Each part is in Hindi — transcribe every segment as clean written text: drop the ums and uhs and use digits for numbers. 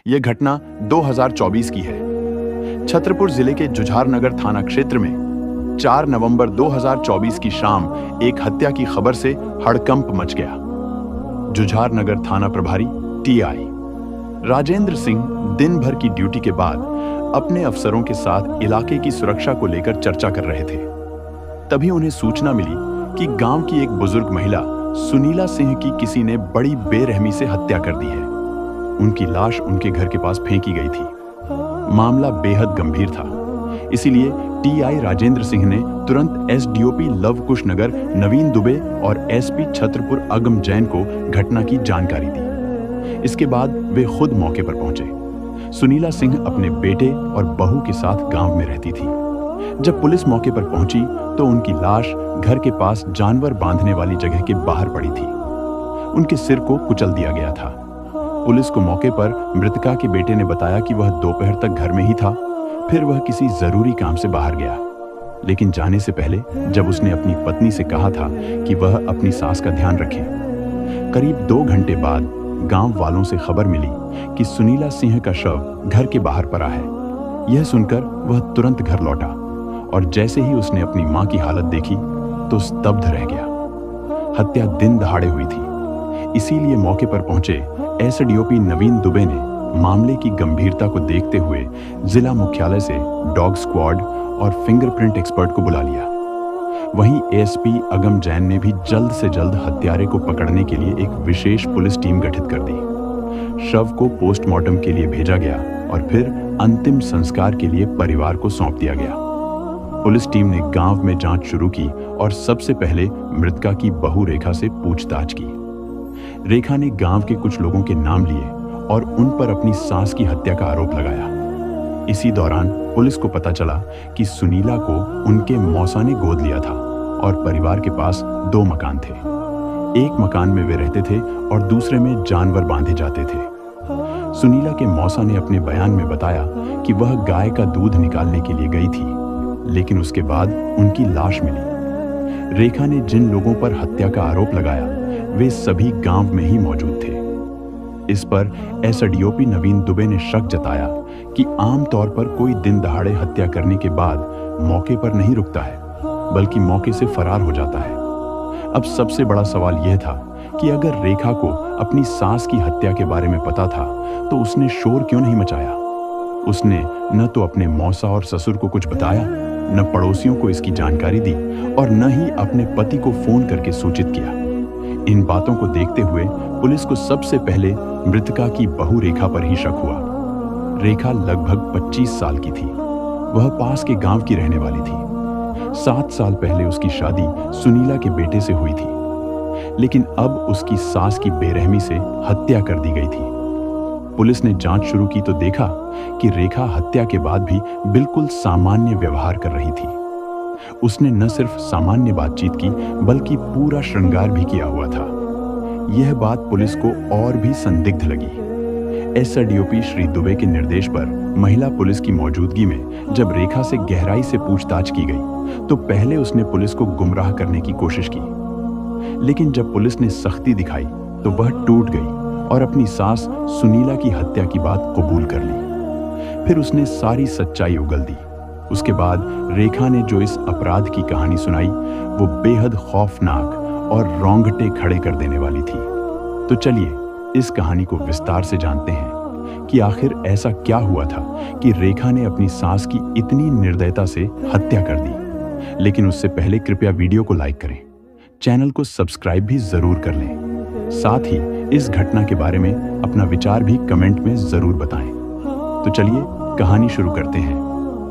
यह घटना 2024 की है। छतरपुर जिले के जुझारनगर थाना क्षेत्र में 4 नवंबर 2024 की शाम एक हत्या की खबर से हड़कंप मच गया। जुझारनगर थाना प्रभारी टीआई राजेंद्र सिंह दिन भर की ड्यूटी के बाद अपने अफसरों के साथ इलाके की सुरक्षा को लेकर चर्चा कर रहे थे। तभी उन्हें सूचना मिली कि गांव की एक बुजुर्ग महिला सुनीला सिंह की किसी ने बड़ी बेरहमी से हत्या कर दी है। उनकी लाश उनके घर के पास फेंकी गई थी। मामला बेहद गंभीर था, इसीलिए टीआई राजेंद्र सिंह ने तुरंत एसडीओपी लव कुश नगर नवीन दुबे और एसपी छतरपुर अगम जैन को घटना की जानकारी दी। इसके बाद वे खुद मौके पर पहुंचे। सुनीला सिंह अपने बेटे और बहू के साथ गांव में रहती थी। जब पुलिस मौके पर पहुंची तो उनकी लाश घर के पास जानवर बांधने वाली जगह के बाहर पड़ी थी। उनके सिर को कुचल दिया गया था। पुलिस को मौके पर मृतका के बेटे ने बताया कि वह दोपहर तक घर में ही था, फिर वह किसी जरूरी काम से बाहर गया। लेकिन जाने से पहले जब उसने अपनी पत्नी से कहा था कि वह अपनी सास का ध्यान रखे। करीब 2 घंटे बाद गांव वालों से खबर मिली कि सुनीला सिंह का शव घर के बाहर पड़ा है। यह सुनकर वह तुरंत घर लौटा और जैसे ही उसने अपनी मां की हालत देखी तो स्तब्ध रह गया। हत्या दिन दहाड़े हुई थी, इसीलिए मौके पर पहुंचे एसडीओपी नवीन दुबे ने मामले की गंभीरता को देखते हुए जिला मुख्यालय से डॉग स्क्वाड और फिंगरप्रिंट एक्सपर्ट को बुला लिया। वहीं एसपी अगम जैन ने भी जल्द से जल्द हत्यारे को पकड़ने के लिए एक विशेष पुलिस टीम गठित कर दी। शव को पोस्टमार्टम के लिए भेजा गया और फिर अंतिम संस्कार के लिए परिवार को सौंप दिया गया। पुलिस टीम ने गांव में जांच शुरू की और सबसे पहले मृतका की बहू रेखा से पूछताछ की। रेखा ने गांव के कुछ लोगों के नाम लिए और उन पर अपनी सास की हत्या का आरोप लगाया। इसी दौरान पुलिस को पता चला कि सुनीला को उनके मौसा ने गोद लिया था और परिवार के पास 2 मकान थे। एक मकान में वे रहते थे और दूसरे में जानवर बांधे जाते थे। सुनीला के मौसा ने अपने बयान में बताया कि वह गाय का दूध निकालने के लिए गई थी, लेकिन उसके बाद उनकी लाश मिली। रेखा ने जिन लोगों पर हत्या का आरोप लगाया वे सभी गांव में ही मौजूद थे। इस पर एसडीओपी नवीन दुबे ने शक जताया कि आमतौर पर कोई दिन दहाड़े हत्या करने के बाद मौके पर नहीं रुकता है, बल्कि मौके से फरार हो जाता है। अब सबसे बड़ा सवाल यह था कि अगर रेखा को अपनी सास की हत्या के बारे में पता था तो उसने शोर क्यों नहीं मचाया। उसने न तो अपने मौसा और ससुर को कुछ बताया, न पड़ोसियों को इसकी जानकारी दी और न ही अपने पति को फोन करके सूचित किया। इन बातों को देखते हुए पुलिस को सबसे पहले मृतका की बहू रेखा पर ही शक हुआ। रेखा लगभग 25 साल की थी। वह पास के गांव की रहने वाली थी। 7 साल पहले उसकी शादी सुनीला के बेटे से हुई थी, लेकिन अब उसकी सास की बेरहमी से हत्या कर दी गई थी। पुलिस ने जांच शुरू की तो देखा कि रेखा हत्या के बाद भी बिल्कुल सामान्य व्यवहार कर रही थी। उसने न सिर्फ सामान्य बातचीत की बल्कि पूरा श्रृंगार भी किया हुआ था। यह बात पुलिस को और भी संदिग्ध लगी। एसडीओपी श्री दुबे के निर्देश पर महिला पुलिस की मौजूदगी में जब रेखा से गहराई से पूछताछ की गई तो पहले उसने पुलिस को गुमराह करने की कोशिश की, लेकिन जब पुलिस ने सख्ती दिखाई तो वह टूट गई और अपनी सास सुनीला की हत्या की बात कबूल कर ली। फिर उसने सारी सच्चाई उगल दी। उसके बाद रेखा ने जो इस अपराध की कहानी सुनाई वो बेहद खौफनाक और रोंगटे खड़े कर देने वाली थी। तो चलिए इस कहानी को विस्तार से जानते हैं कि आखिर ऐसा क्या हुआ था कि रेखा ने अपनी सास की इतनी निर्दयता से हत्या कर दी। लेकिन उससे पहले कृपया वीडियो को लाइक करें, चैनल को सब्सक्राइब भी जरूर कर लें। साथ ही इस घटना के बारे में अपना विचार भी कमेंट में जरूर बताएं। तो चलिए कहानी शुरू करते हैं।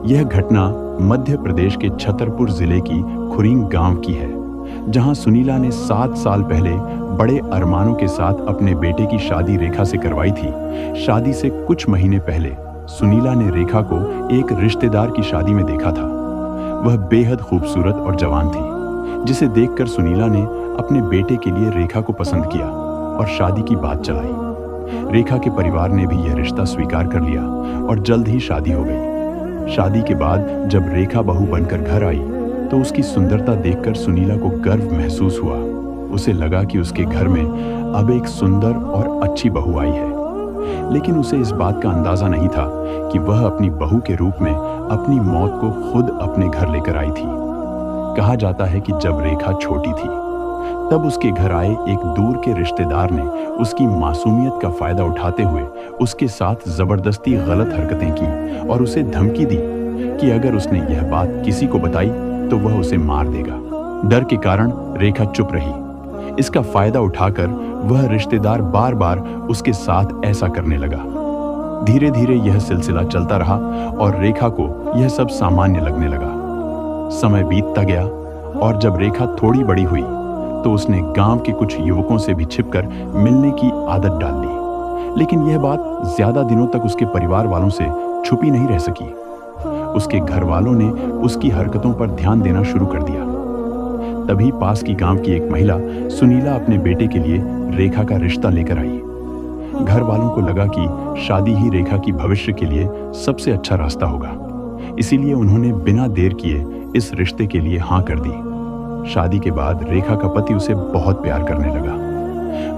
यह घटना मध्य प्रदेश के छतरपुर जिले की खुरींग गांव की है, जहां सुनीला ने 7 साल पहले बड़े अरमानों के साथ अपने बेटे की शादी रेखा से करवाई थी। शादी से कुछ महीने पहले सुनीला ने रेखा को एक रिश्तेदार की शादी में देखा था। वह बेहद खूबसूरत और जवान थी, जिसे देखकर सुनीला ने अपने बेटे के लिए रेखा को पसंद किया और शादी की बात चलाई। रेखा के परिवार ने भी यह रिश्ता स्वीकार कर लिया और जल्द ही शादी हो गई। शादी के बाद जब रेखा बहू बनकर घर आई तो उसकी सुंदरता देखकर सुनीला को गर्व महसूस हुआ। उसे लगा कि उसके घर में अब एक सुंदर और अच्छी बहू आई है। लेकिन उसे इस बात का अंदाजा नहीं था कि वह अपनी बहू के रूप में अपनी मौत को खुद अपने घर लेकर आई थी। कहा जाता है कि जब रेखा छोटी थी तब उसके घर आए एक दूर के रिश्तेदार ने उसकी मासूमियत का फायदा उठाते हुए उसके साथ जबरदस्ती गलत हरकतें की और उसे धमकी दी कि अगर उसने यह बात किसी को बताई तो वह उसे मार देगा। डर के कारण रेखा चुप रही। इसका फायदा उठाकर वह रिश्तेदार बार बार उसके साथ ऐसा करने लगा। धीरे धीरे यह सिलसिला चलता रहा और रेखा को यह सब सामान्य लगने लगा। समय बीतता गया और जब रेखा थोड़ी बड़ी हुई तो उसने गांव के कुछ युवकों से भी छिपकर मिलने की आदत डाल ली। लेकिन यह बात ज्यादा दिनों तक उसके परिवार वालों से छुपी नहीं रह सकी। उसके घर वालों ने उसकी हरकतों पर ध्यान देना शुरू कर दिया। तभी पास की गांव की एक महिला सुनीला अपने बेटे के लिए रेखा का रिश्ता लेकर आई। घर वालों को लगा कि शादी ही रेखा की भविष्य के लिए सबसे अच्छा रास्ता होगा, इसीलिए उन्होंने बिना देर किए इस रिश्ते के लिए हाँ कर दी। शादी के बाद रेखा का पति उसे बहुत प्यार करने लगा।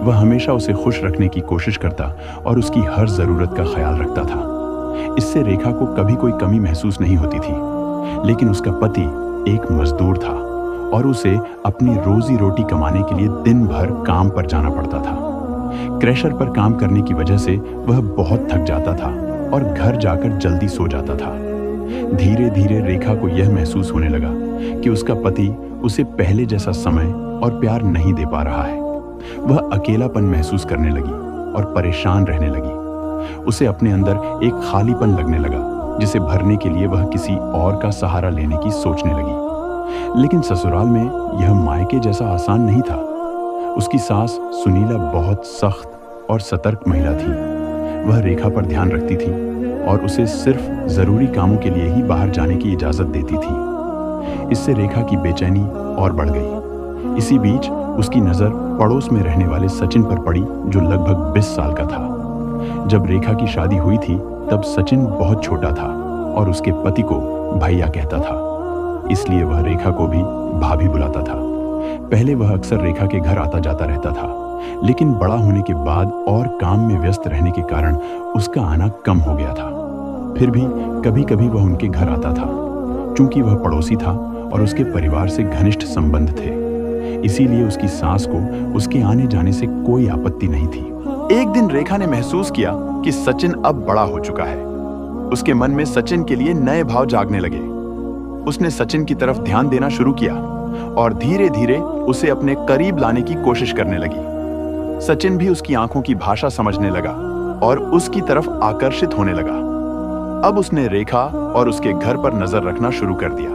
वह हमेशा उसे खुश रखने की कोशिश करता और उसकी हर जरूरत का ख्याल रखता था। इससे रेखा को कभी कोई कमी महसूस नहीं होती थी। लेकिन उसका पति एक मजदूर था और उसे अपनी रोजी रोटी कमाने के लिए दिन भर काम पर जाना पड़ता था। क्रैशर पर काम करने की वजह से वह बहुत थक जाता था और घर जाकर जल्दी सो जाता था। धीरे धीरे रेखा को यह महसूस होने लगा कि उसका पति उसे पहले जैसा समय और प्यार नहीं दे पा रहा है। वह अकेलापन महसूस करने लगी और परेशान रहने लगी। उसे अपने अंदर एक खालीपन लगने लगा जिसे भरने के लिए वह किसी और का सहारा लेने की सोचने लगी। लेकिन ससुराल में यह मायके जैसा आसान नहीं था। उसकी सास सुनीला बहुत सख्त और सतर्क महिला थी। वह रेखा पर ध्यान रखती थी और उसे सिर्फ जरूरी कामों के लिए ही बाहर जाने की इजाजत देती थी। इससे रेखा की बेचैनी और बढ़ गई। इसी बीच उसकी नजर पड़ोस में रहने वाले सचिन पर पड़ी, जो लगभग 20 साल का था। जब रेखा की शादी हुई थी तब सचिन बहुत छोटा था और उसके पति को भैया कहता था, इसलिए वह रेखा को भी भाभी बुलाता था। पहले वह अक्सर रेखा के घर आता जाता रहता था, लेकिन बड़ा होने के बाद और काम में व्यस्त रहने के कारण उसका आना कम हो गया था। फिर भी कभी कभी वह उनके घर आता था। चूंकि वह पड़ोसी था और उसके परिवार से घनिष्ठ संबंध थे, इसीलिए उसकी सास को उसके आने जाने से कोई आपत्ति नहीं थी। एक दिन रेखा ने महसूस किया कि सचिन अब बड़ा हो चुका है। उसके मन में सचिन के लिए नए भाव जागने लगे। उसने सचिन की तरफ ध्यान देना शुरू किया और धीरे धीरे उसे अपने करीब लाने की कोशिश करने लगी। सचिन भी उसकी आंखों की भाषा समझने लगा और उसकी तरफ आकर्षित होने लगा। अब उसने रेखा और उसके घर पर नजर रखना शुरू कर दिया।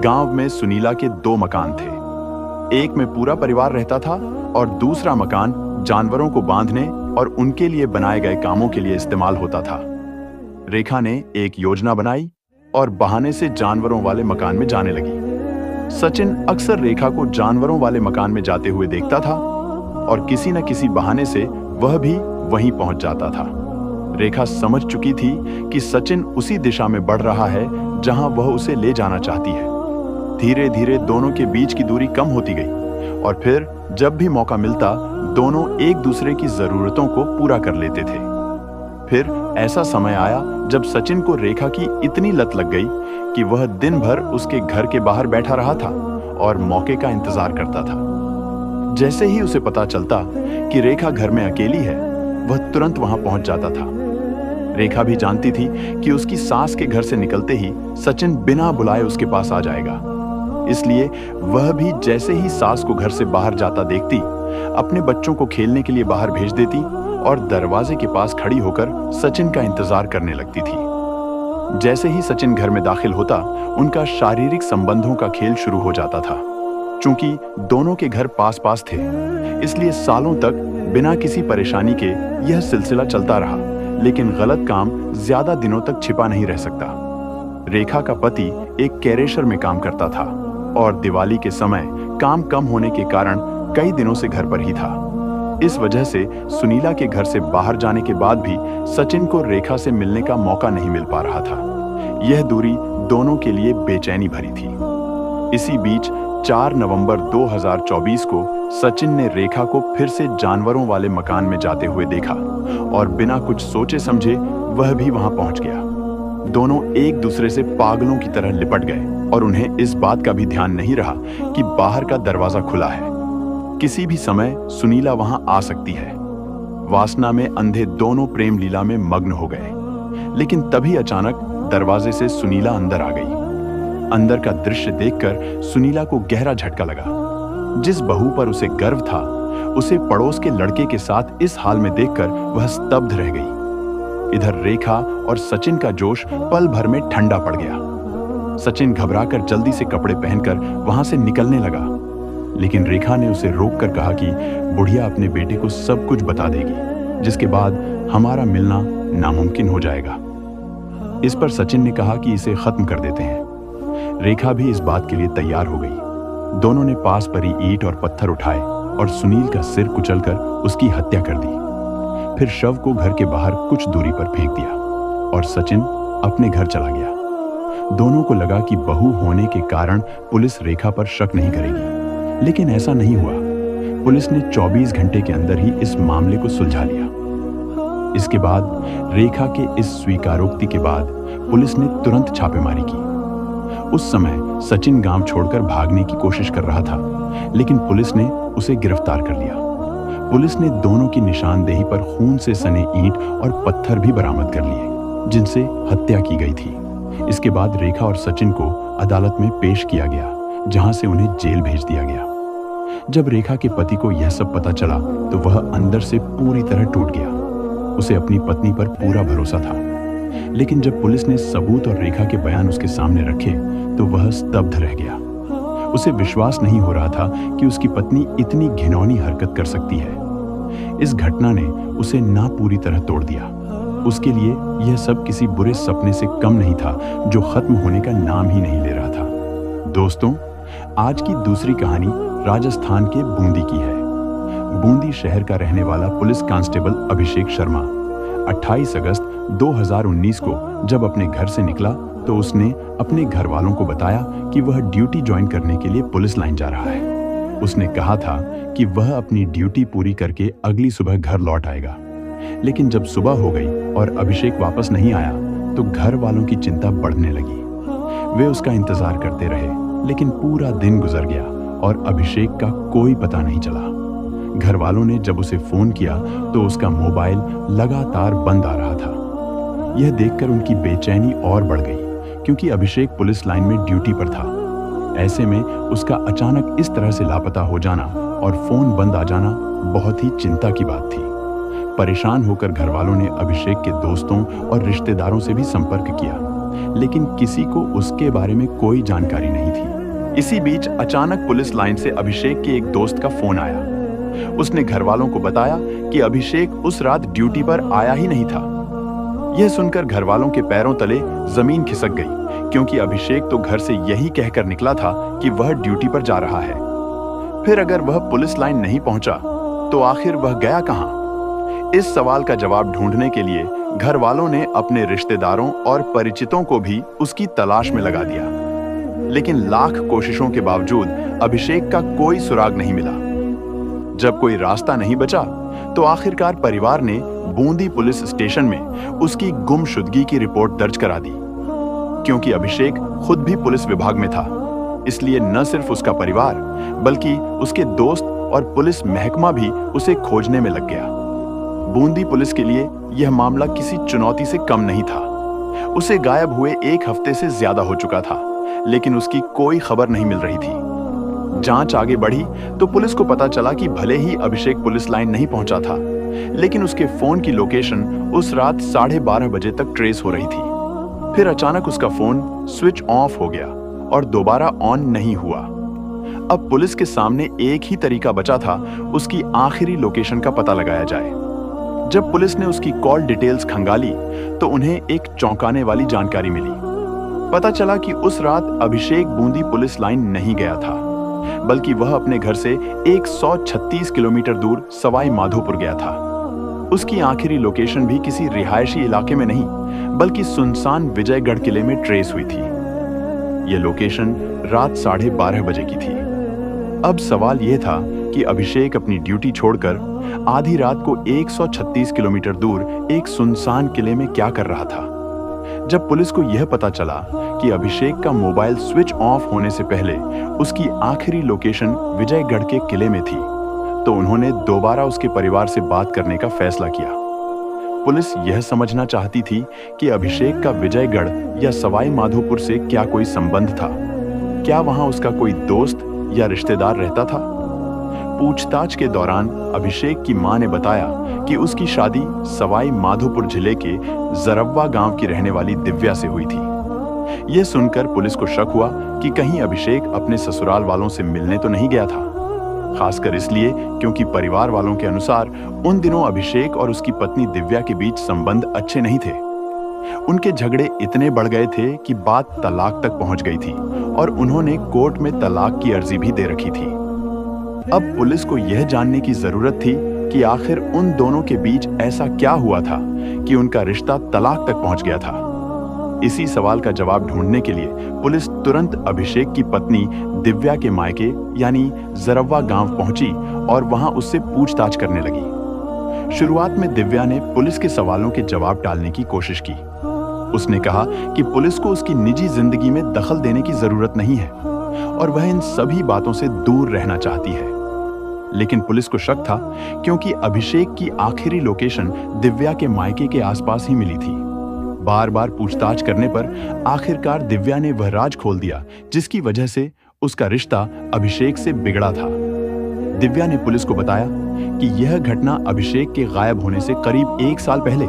गांव में सुनीला के 2 मकान थे। एक में पूरा परिवार रहता था और दूसरा मकान जानवरों को बांधने और उनके लिए बनाए गए कामों के लिए इस्तेमाल होता था। रेखा ने एक योजना बनाई और बहाने से जानवरों वाले मकान में जाने लगी। सचिन अक्सर रेखा को जानवरों वाले मकान में जाते हुए देखता था और किसी न किसी बहाने से वह भी वहीं पहुंच जाता था। रेखा समझ चुकी थी कि सचिन उसी दिशा में बढ़ रहा है जहां वह उसे ले जाना चाहती है। धीरे धीरे दोनों के बीच की दूरी कम होती गई और फिर जब भी मौका मिलता दोनों एक दूसरे की जरूरतों को पूरा कर लेते थे। फिर ऐसा समय आया जब सचिन को रेखा की इतनी लत लग गई कि वह दिन भर उसके घर के बाहर बैठा रहा था और मौके का इंतजार करता था। जैसे ही उसे पता चलता कि रेखा घर में अकेली है, वह तुरंत वहां पहुंच जाता था। रेखा भी जानती थी कि उसकी सास के घर से निकलते ही सचिन बिना बुलाए उसके पास आ जाएगा। इसलिए वह भी जैसे ही सास को घर से बाहर जाता देखती, अपने बच्चों को खेलने के लिए बाहर भेज देती और दरवाजे के पास खड़ी होकर सचिन का इंतजार करने लगती थी। जैसे ही सचिन घर में दाखिल होता, उनका शारीरिक संबंधों का खेल शुरू हो जाता था। चूंकि दोनों के घर पास पास थे, इसलिए सालों तक बिना किसी परेशानी के यह सिलसिला चलता रहा। लेकिन गलत काम ज्यादा दिनों तक छिपा नहीं रह सकता। रेखा का पति एक कैरेशर में काम करता था और दिवाली के समय काम कम होने के कारण कई दिनों से घर पर ही था। इस वजह से सुनीला के घर से बाहर जाने के बाद भी सचिन को रेखा से मिलने का मौका नहीं मिल पा रहा था। यह दूरी दोनों के लिए बेचैनी भरी थी। इसी बीच 4 नवंबर 2024 को सचिन ने रेखा को फिर से जानवरों वाले मकान में जाते हुए देखा और बिना कुछ सोचे समझे वह भी वहां पहुंच गया। दोनों एक दूसरे से पागलों की तरह लिपट गए और उन्हें इस बात का भी ध्यान नहीं रहा कि बाहर का दरवाजा खुला है। किसी भी समय सुनीला वहां आ सकती है। वासना में अंधे दोनों प्रेम लीला में मग्न हो गए, लेकिन तभी अचानक दरवाजे से सुनीला अंदर आ गई। अंदर का दृश्य देखकर सुनीला को गहरा झटका लगा। जिस बहू पर उसे गर्व था, उसे पड़ोस के लड़के के साथ इस हाल में देखकर वह स्तब्ध रह गई। इधर रेखा और सचिन का जोश पल भर में ठंडा पड़ गया। सचिन घबराकर जल्दी से कपड़े पहनकर वहां से निकलने लगा, लेकिन रेखा ने उसे रोककर कहा कि बुढ़िया अपने बेटे को सब कुछ बता देगी, जिसके बाद हमारा मिलना नामुमकिन हो जाएगा। इस पर सचिन ने कहा कि इसे खत्म कर देते हैं। रेखा भी इस बात के लिए तैयार हो गई। दोनों ने पास पड़ी ईंट और पत्थर उठाए और सुनील का सिर कुचलकर उसकी हत्या कर दी। फिर शव को घर के बाहर कुछ दूरी पर फेंक दिया और सचिन अपने घर चला गया। दोनों को लगा कि बहू होने के कारण पुलिस रेखा पर शक नहीं करेगी, लेकिन ऐसा नहीं हुआ। पुलिस ने 24 घंटे के अंदर ही इस मामले को सुलझा लिया। इसके बाद रेखा के इस स्वीकारोक्ति के बाद पुलिस ने तुरंत छापेमारी की। उस समय सचिन गांव छोड़कर भागने की कोशिश कर रहा था, लेकिन पुलिस ने उसे गिरफ्तार कर लिया। पुलिस ने दोनों की निशानदेही पर खून से सने ईंट और पत्थर भी बरामद कर लिए, जिनसे हत्या की गई थी। इसके बाद रेखा और सचिन को अदालत में पेश किया गया, जहां से उन्हें जेल भेज दिया गया। जब रेखा के पति को यह सब पता चला तो वह अंदर से पूरी तरह टूट गया। उसे अपनी पत्नी पर पूरा भरोसा था, लेकिन जब पुलिस ने सबूत और रेखा के बयान उसके सामने रखे तो वह स्तब्ध रह गया। उसे विश्वास नहीं हो रहा था कि उसकी पत्नी इतनी घिनौनी हरकत कर सकती है। इस घटना ने उसे ना पूरी तरह तोड़ दिया। उसके लिए यह सब किसी बुरे सपने से कम नहीं था, जो खत्म होने का नाम ही नहीं ले रहा था। दोस्तों, आज की दूसरी कहानी राजस्थान के बूंदी की है। बूंदी शहर का रहने वाला पुलिस कांस्टेबल अभिषेक शर्मा 28 अगस्त 2019 को जब अपने घर से निकला तो उसने अपने घर वालों को बताया कि वह ड्यूटी ज्वाइन करने के लिए पुलिस लाइन जा रहा है। उसने कहा था कि वह अपनी ड्यूटी पूरी करके अगली सुबह घर लौट आएगा, लेकिन जब सुबह हो गई और अभिषेक वापस नहीं आया तो घर वालों की चिंता बढ़ने लगी। वे उसका इंतजार करते रहे, लेकिन पूरा दिन गुजर गया और अभिषेक का कोई पता नहीं चला। घर वालों ने जब उसे फोन किया तो उसका मोबाइल लगातार बंद आ रहा था। यह देखकर उनकी बेचैनी और बढ़ गई, क्योंकि अभिषेक पुलिस लाइन में ड्यूटी पर था। ऐसे में उसका अचानक इस तरह से लापता हो जाना और फोन बंद आ जाना बहुत ही चिंता की बात थी। परेशान होकर घर वालों ने अभिषेक के दोस्तों और रिश्तेदारों से भी संपर्क किया, लेकिन किसी को उसके बारे में कोई जानकारी नहीं थी। इसी बीच अचानक पुलिस लाइन से अभिषेक के एक दोस्त का फोन आया। उसने घर वालों को बताया कि अभिषेक उस रात ड्यूटी पर आया ही नहीं था। यह सुनकर घर वालों के पैरों तले जमीन खिसक गई, क्योंकि अभिषेक तो घर से यही कहकर निकला था कि वह ड्यूटी पर जा रहा है। फिर अगर वह पुलिस लाइन नहीं पहुंचा तो आखिर वह गया कहां? इस सवाल का जवाब ढूंढने के लिए घर वालों ने अपने रिश्तेदारों और परिचितों को भी उसकी तलाश में लगा दिया, लेकिन लाख कोशिशों के बावजूद अभिषेक का कोई सुराग नहीं मिला। जब कोई रास्ता नहीं बचा तो आखिरकार परिवार ने बूंदी पुलिस स्टेशन में उसकी गुमशुदगी की रिपोर्ट दर्ज करा दी। क्योंकि अभिषेक खुद भी पुलिस विभाग में था, इसलिए न सिर्फ उसका परिवार बल्कि उसके दोस्त और पुलिस महकमा भी उसे खोजने में लग गया। बूंदी पुलिस के लिए यह मामला किसी चुनौती से कम नहीं था। उसे गायब हुए 1 हफ्ते से ज्यादा हो चुका था, लेकिन उसकी कोई खबर नहीं मिल रही थी। जांच आगे बढ़ी तो पुलिस को पता चला कि भले ही अभिषेक पुलिस लाइन नहीं पहुंचा था, लेकिन उसके फोन की लोकेशन उस रात 12:30 बजे तक ट्रेस हो रही थी। फिर अचानक उसका फोन स्विच ऑफ हो गया और दोबारा ऑन नहीं हुआ। अब पुलिस के सामने एक ही तरीका बचा था, उसकी आखिरी लोकेशन का पता लगाया जाए। जब पुलिस ने उसकी कॉल डिटेल्स खंगाली तो उन्हें एक चौंकाने वाली जानकारी मिली। पता चला कि उस रात अभिषेक बूंदी पुलिस लाइन नहीं गया था, बल्कि वह अपने घर से 136 किलोमीटर दूर सवाई माधोपुर गया था। उसकी आखिरी लोकेशन भी किसी रिहायशी इलाके में नहीं, बल्कि सुनसान विजयगढ़ किले में ट्रेस हुई थी। यह लोकेशन रात 12:30 बजे की थी। अब सवाल यह था कि अभिषेक अपनी ड्यूटी छोड़कर आधी रात को 136 किलोमीटर दूर एक सुनसान किले में क्या कर रहा था। जब पुलिस को यह पता चला कि अभिषेक का मोबाइल स्विच ऑफ होने से पहले उसकी आखिरी लोकेशन विजयगढ़ के किले में थी, तो उन्होंने दोबारा उसके परिवार से बात करने का फैसला किया। पुलिस यह समझना चाहती थी कि अभिषेक का विजयगढ़ या सवाई माधोपुर से क्या कोई संबंध था। क्या वहां उसका कोई दोस्त या रिश्तेदार रहता था? पूछताछ के दौरान अभिषेक की मां ने बताया कि उसकी शादी सवाई माधोपुर जिले के जरव्वा गांव की रहने वाली दिव्या से हुई थी। यह सुनकर पुलिस को शक हुआ कि कहीं अभिषेक अपने ससुराल वालों से मिलने तो नहीं गया था, खासकर इसलिए क्योंकि परिवार वालों के अनुसार उन दिनों अभिषेक और उसकी पत्नी दिव्या के बीच संबंध अच्छे नहीं थे। उनके झगड़े इतने बढ़ गए थे कि बात तलाक तक पहुंच गई थी और उन्होंने कोर्ट में तलाक की अर्जी भी दे रखी थी। अब पुलिस को यह जानने की जरूरत थी कि आखिर उन दोनों के बीच ऐसा क्या हुआ था कि उनका रिश्ता तलाक तक पहुंच गया था। इसी सवाल का जवाब ढूंढने के लिए पुलिस तुरंत अभिषेक की पत्नी दिव्या के मायके यानी जरव्वा गांव पहुंची और वहां उससे पूछताछ करने लगी। शुरुआत में दिव्या ने पुलिस के सवालों के जवाब टालने की कोशिश की। उसने कहा कि पुलिस को उसकी निजी जिंदगी में दखल देने की जरूरत नहीं है और वह इन सभी बातों से दूर रहना चाहती है। लेकिन पुलिस को शक था क्योंकि अभिषेक की आखिरी लोकेशन दिव्या के मायके के आसपास ही मिली थी। बार बार पूछताछ करने पर आखिरकार दिव्या ने वह राज खोल दिया जिसकी वजह से उसका रिश्ता अभिषेक से बिगड़ा था। दिव्या ने पुलिस को बताया कि यह घटना अभिषेक के गायब होने से करीब 1 साल पहले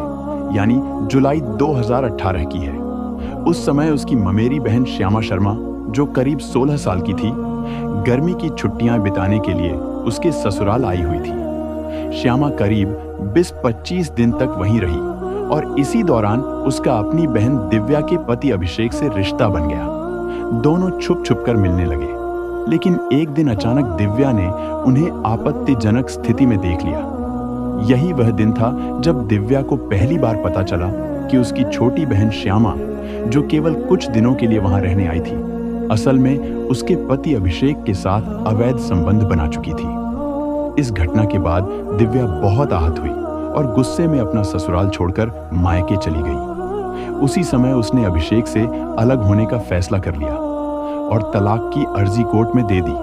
यानी जुलाई 2018 की है। उस समय उसकी ममेरी बहन श्यामा शर्मा, जो करीब 16 साल की थी, गर्मी की छुट्टियां बिताने के लिए उसके ससुराल आई हुई थी। श्यामा करीब 20-25 दिन तक वहीं रही और इसी दौरान उसका अपनी बहन दिव्या के पति अभिषेक से रिश्ता बन गया। दोनों छुप छुप कर मिलने लगे, लेकिन एक दिन अचानक दिव्या ने उन्हें आपत्तिजनक स्थिति में देख लिया। यही वह दिन था जब दिव्या को पहली बार पता चला कि उसकी छोटी बहन श्यामा, जो केवल कुछ दिनों के लिए वहां रहने आई थी, असल में उसके पति अभिषेक के साथ अवैध संबंध बना चुकी थी। इस घटना के बाद दिव्या बहुत आहत हुई और गुस्से में अपना ससुराल छोड़कर मायके चली गई। उसी समय उसने अभिषेक से अलग होने का फैसला कर लिया और तलाक की अर्जी कोर्ट में दे दी।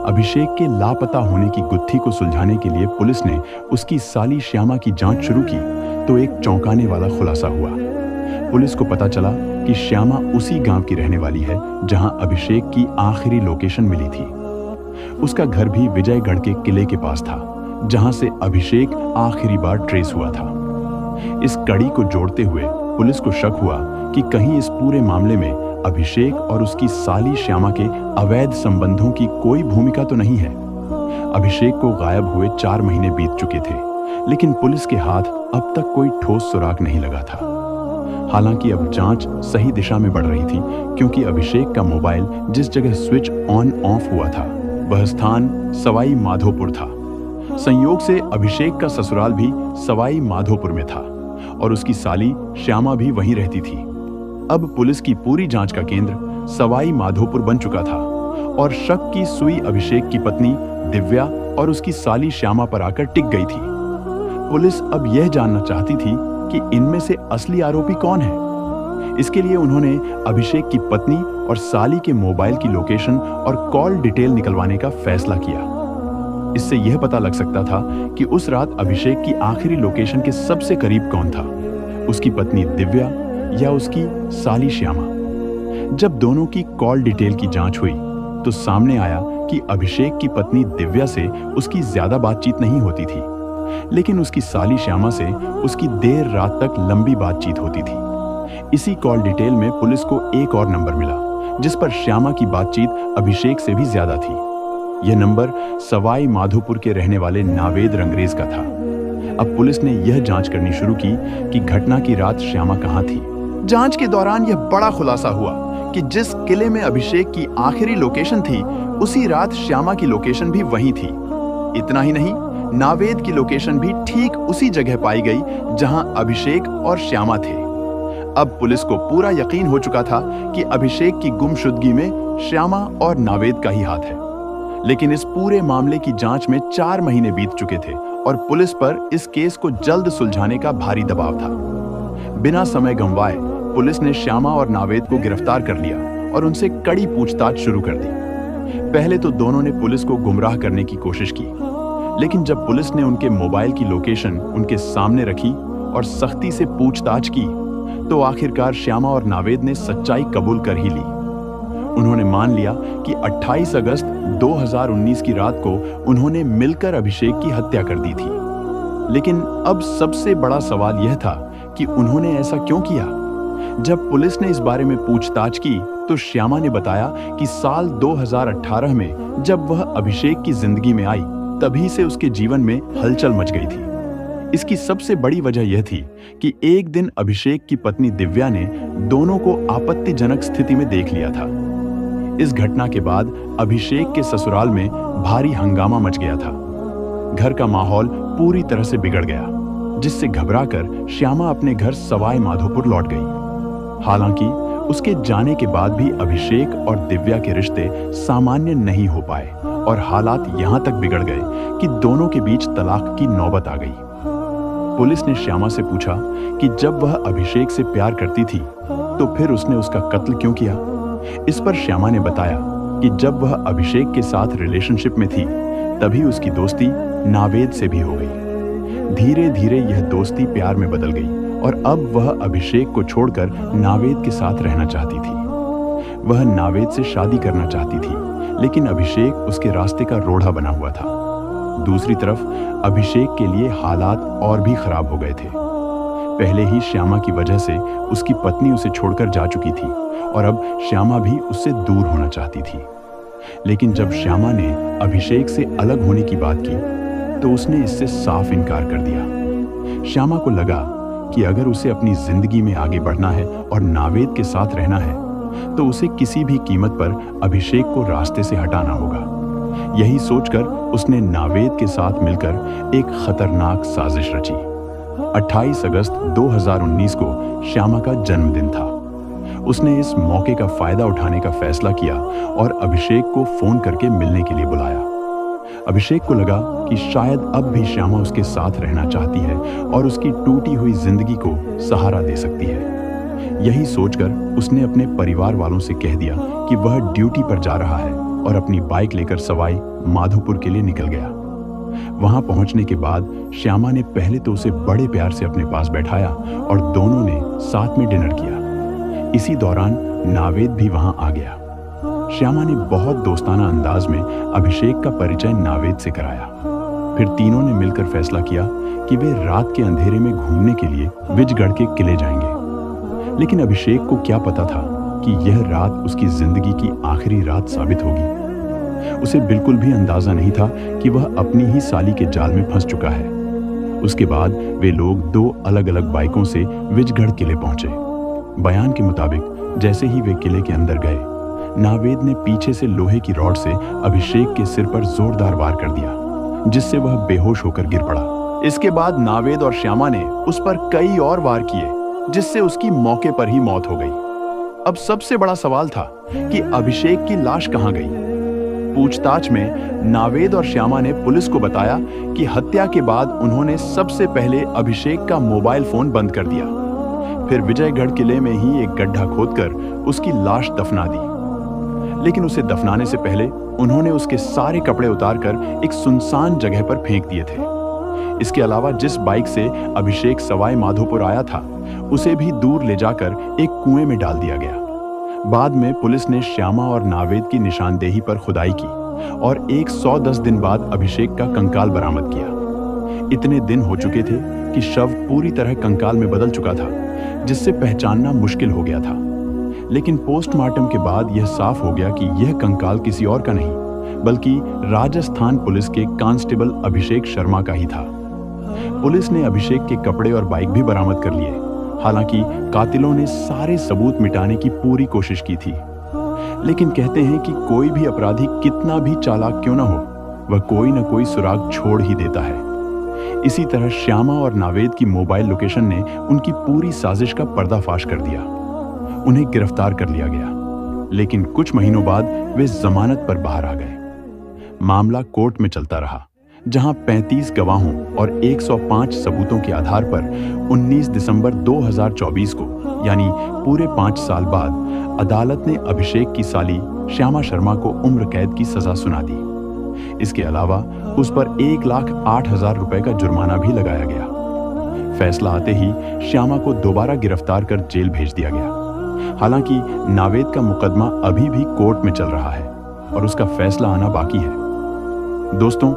अभिषेक के लापता होने की गुत्थी को सुलझाने के लिए पुलिस ने उसकी साली श्यामा की जांच शुरू की तो एक चौंकाने वाला खुलासा हुआ। पुलिस को पता चला कि श्यामा उसी गांव की रहने वाली है जहां अभिषेक की आखिरी लोकेशन मिली थी। उसका घर भी विजयगढ़ के किले के पास था जहां से अभिषेक आखिरी बार ट्रेस हुआ था। इस कड़ी को जोड़ते हुए पुलिस को शक हुआ कि कहीं इस पूरे मामले में अभिषेक और उसकी साली श्यामा के अवैध संबंधों की कोई भूमिका तो नहीं है। अभिषेक को गायब हुए 4 महीने बीत चुके थे, लेकिन पुलिस के हाथ अब तक कोई ठोस सुराग नहीं लगा था। हालांकि अब जांच सही दिशा में बढ़ रही थी क्योंकि अभिषेक का मोबाइल जिस जगह स्विच ऑन ऑफ हुआ था वह स्थान सवाई माधोपुर था। संयोग से अभिषेक का ससुराल भी सवाई माधोपुर में था और उसकी साली श्यामा भी वहीं रहती थी। अब पुलिस की पूरी जांच का केंद्र सवाई माधोपुर बन चुका था और शक की सुई अभिषेक की पत्नी दिव्या और उसकी साली श्यामा पर आकर टिक गई थी। पुलिस अब यह जानना चाहती थी कि इनमें से असली आरोपी कौन है। इसके लिए उन्होंने अभिषेक की पत्नी और साली के मोबाइल की लोकेशन और कॉल डिटेल निकलवाने का फैसला किया। इससे यह पता लग सकता था कि उस रात अभिषेक की आखिरी लोकेशन के सबसे करीब कौन था, उसकी पत्नी दिव्या या उसकी साली श्यामा। जब दोनों की कॉल डिटेल की जांच हुई तो सामने आया कि अभिषेक की पत्नी दिव्या से उसकी ज्यादा बातचीत नहीं होती थी, लेकिन उसकी साली श्यामा से उसकी देर रात तक लंबी बातचीत होती थी। इसी कॉल डिटेल में पुलिस को एक और नंबर मिला जिस पर श्यामा की बातचीत अभिषेक से भी ज्यादा थी। यह नंबर सवाई माधोपुर के रहने वाले नावेद रंगरेज का था। अब पुलिस ने यह जांच करनी शुरू की कि घटना की रात श्यामा कहां थी। जांच के दौरान यह बड़ा खुलासा हुआ कि जिस किले में अभिषेक की आखिरी लोकेशन थी उसी रात श्यामा की लोकेशन भी वहीं थी। इतना ही नहीं, नावेद की लोकेशन भी ठीक उसी जगह पाई गई जहां अभिषेक और श्यामा थे। अब पुलिस को पूरा यकीन हो चुका था कि अभिषेक की गुमशुदगी में श्यामा और नावेद का ही हाथ है। लेकिन इस पूरे मामले की जांच में 4 महीने बीत चुके थे और पुलिस पर इस केस को जल्द सुलझाने का भारी दबाव था। बिना समय गंवाए पुलिस ने श्यामा और नावेद को गिरफ्तार कर लिया और उनसे कड़ी पूछताछ शुरू कर दी। पहले तो दोनों ने पुलिस को गुमराह करने की कोशिश की, लेकिन जब पुलिस ने उनके मोबाइल की लोकेशन उनके सामने रखी और सख्ती से पूछताछ की, तो आखिरकार श्यामा और नावेद ने सच्चाई कबूल कर ही ली। उन्होंने मान लिया कि 28 अगस्त 2019 की रात को उन्होंने मिलकर अभिषेक की हत्या कर दी थी। लेकिन अब सबसे बड़ा सवाल यह था कि उन्होंने ऐसा क्यों किया। जब पुलिस ने इस बारे में पूछताछ की तो श्यामा ने बताया कि साल 2018 में जब वह अभिषेक की जिंदगी में आई, तभी से उसके जीवन में हलचल मच गई थी। इसकी सबसे बड़ी वजह यह थी कि एक दिन अभिषेक की पत्नी दिव्या ने दोनों को आपत्तिजनक स्थिति में देख लिया था। इस घटना के बाद अभिषेक के ससुराल में भारी हंगामा मच गया था। घर का माहौल पूरी तरह से बिगड़ गया, जिससे घबराकर श्यामा अपने घर सवाई माधोपुर लौट गई। हालांकि उसके जाने के बाद भी अभिषेक और दिव्या के रिश्ते सामान्य नहीं हो पाए और हालात यहां तक बिगड़ गए कि दोनों के बीच तलाक की नौबत आ गई। पुलिस ने श्यामा से पूछा कि जब वह अभिषेक से प्यार करती थी तो फिर उसने उसका कत्ल क्यों किया। इस पर श्यामा ने बताया कि जब वह अभिषेक के साथ रिलेशनशिप में थी, तभी उसकी दोस्ती नावेद से भी हो गई। धीरे धीरे यह दोस्ती प्यार में बदल गई और अब वह अभिषेक को छोड़कर नावेद के साथ रहना चाहती थी। वह नावेद से शादी करना चाहती थी, लेकिन अभिषेक उसके रास्ते का रोड़ा बना हुआ था। दूसरी तरफ अभिषेक के लिए हालात और भी खराब हो गए थे। पहले ही श्यामा की वजह से उसकी पत्नी उसे छोड़कर जा चुकी थी और अब श्यामा भी उससे दूर होना चाहती थी। लेकिन जब श्यामा ने अभिषेक से अलग होने की बात की तो उसने इससे साफ इनकार कर दिया। श्यामा को लगा कि अगर उसे अपनी जिंदगी में आगे बढ़ना है और नावेद के साथ रहना है तो उसे किसी भी कीमत पर अभिषेक को रास्ते से हटाना होगा। यही सोचकर उसने नावेद के साथ मिलकर एक खतरनाक साजिश रची। 28 अगस्त 2019 को श्यामा का जन्मदिन था। उसने इस मौके का फायदा उठाने का फैसला किया और अभिषेक को फोन करके मिलने के लिए बुलाया। अभिषेक को लगा कि शायद अब भी श्यामा उसके साथ रहना चाहती है और उसकी टूटी हुई जिंदगी को सहारा दे सकती है। यही सोचकर उसने अपने परिवार वालों से कह दिया कि वह ड्यूटी पर जा रहा है और अपनी बाइक लेकर सवाई माधोपुर के लिए निकल गया। वहां पहुंचने के बाद श्यामा ने पहले तो उसे बड़े प्यार से अपने पास बैठाया और दोनों ने साथ में डिनर किया। इसी दौरान नावेद भी वहां आ गया। श्यामा ने बहुत दोस्ताना अंदाज में अभिषेक का परिचय नावेद से कराया। फिर तीनों ने मिलकर फैसला किया कि वे रात के अंधेरे में घूमने के लिए विजगढ़ के किले जाएंगे। लेकिन अभिषेक को क्या पता था कि यह रात उसकी जिंदगी की आखिरी रात साबित होगी। उसे बिल्कुल भी अंदाजा नहीं था कि वह अपनी ही साली के जाल में फंस चुका है। उसके बाद वे लोग 2 अलग अलग बाइकों से विजगढ़ किले पहुंचे। बयान के मुताबिक जैसे ही वे किले के अंदर गए, नावेद ने पीछे से लोहे की रॉड से अभिषेक के सिर पर जोरदार वार कर दिया, जिससे वह बेहोश होकर गिर पड़ा। इसके बाद नावेद और श्यामा ने उस पर कई और वार किए, जिससे उसकी मौके पर ही मौत हो गई। अब सबसे बड़ा सवाल था कि अभिषेक की लाश कहां गई। पूछताछ में नावेद और श्यामा ने पुलिस को बताया कि हत्या के बाद उन्होंने सबसे पहले अभिषेक का मोबाइल फोन बंद कर दिया, फिर विजयगढ़ किले में ही एक गड्ढा खोदकर उसकी लाश दफना दी। लेकिन उसे दफनाने से पहले उन्होंने उसके सारे कपड़े उतारकर एक सुनसान जगह पर फेंक दिए थे। इसके अलावा जिस बाइक से अभिषेक सवाई माधोपुर आया था, उसे भी दूर ले जाकर एक कुएं में डाल दिया गया। बाद में पुलिस ने श्यामा और नावेद की निशानदेही पर खुदाई की और 110 दिन बाद अभिषेक का कंकाल बरामद किया। इतने दिन हो चुके थे कि शव पूरी तरह कंकाल में बदल चुका था, जिससे पहचानना मुश्किल हो गया था। लेकिन पोस्टमार्टम के बाद यह साफ हो गया कि यह कंकाल किसी और का नहीं, बल्कि राजस्थान पुलिस के कांस्टेबल अभिषेक शर्मा का ही था। पुलिस ने अभिषेक के कपड़े और बाइक भी बरामद कर लिए। हालांकि कातिलों ने सारे सबूत मिटाने की पूरी कोशिश की थी। लेकिन कहते हैं कि कोई भी अपराधी कितना भी चालाक क्यों ना हो, वह कोई न कोई सुराग छोड़ ही देता है। इसी तरह श्यामा और नावेद की मोबाइल लोकेशन ने उनकी पूरी साजिश का पर्दाफाश कर दिया। उन्हें गिरफ्तार कर लिया गया, लेकिन कुछ महीनों बाद वे जमानत पर बाहर आ गए। मामला कोर्ट में चलता रहा, जहां 35 गवाहों और 105 सबूतों के आधार पर 19 दिसंबर 2024 को, यानी पूरे 5 साल बाद, अदालत ने अभिषेक की साली श्यामा शर्मा को उम्र कैद की सजा सुना दी। इसके अलावा उस पर 1,08,000 रुपए का जुर्माना भी लगाया गया। फैसला आते ही श्यामा को दोबारा गिरफ्तार कर जेल भेज दिया गया। हालांकि नावेद का मुकदमा अभी भी कोर्ट में चल रहा है और उसका फैसला आना बाकी है। दोस्तों,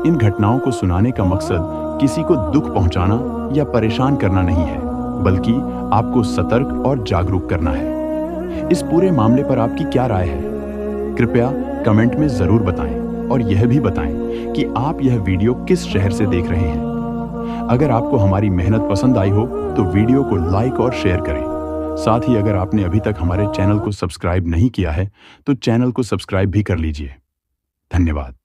इन घटनाओं को सुनाने का मकसद किसी को दुख पहुंचाना या परेशान करना नहीं है, बल्कि आपको सतर्क और जागरूक करना है। इस पूरे मामले पर आपकी क्या राय है? कृपया कमेंट में जरूर बताएं और यह भी बताएं कि आप यह वीडियो किस शहर से देख रहे हैं। अगर आपको हमारी मेहनत पसंद आई हो तो वीडियो को लाइक और शेयर करें। साथ ही अगर आपने अभी तक हमारे चैनल को सब्सक्राइब नहीं किया है तो चैनल को सब्सक्राइब भी कर लीजिए। धन्यवाद।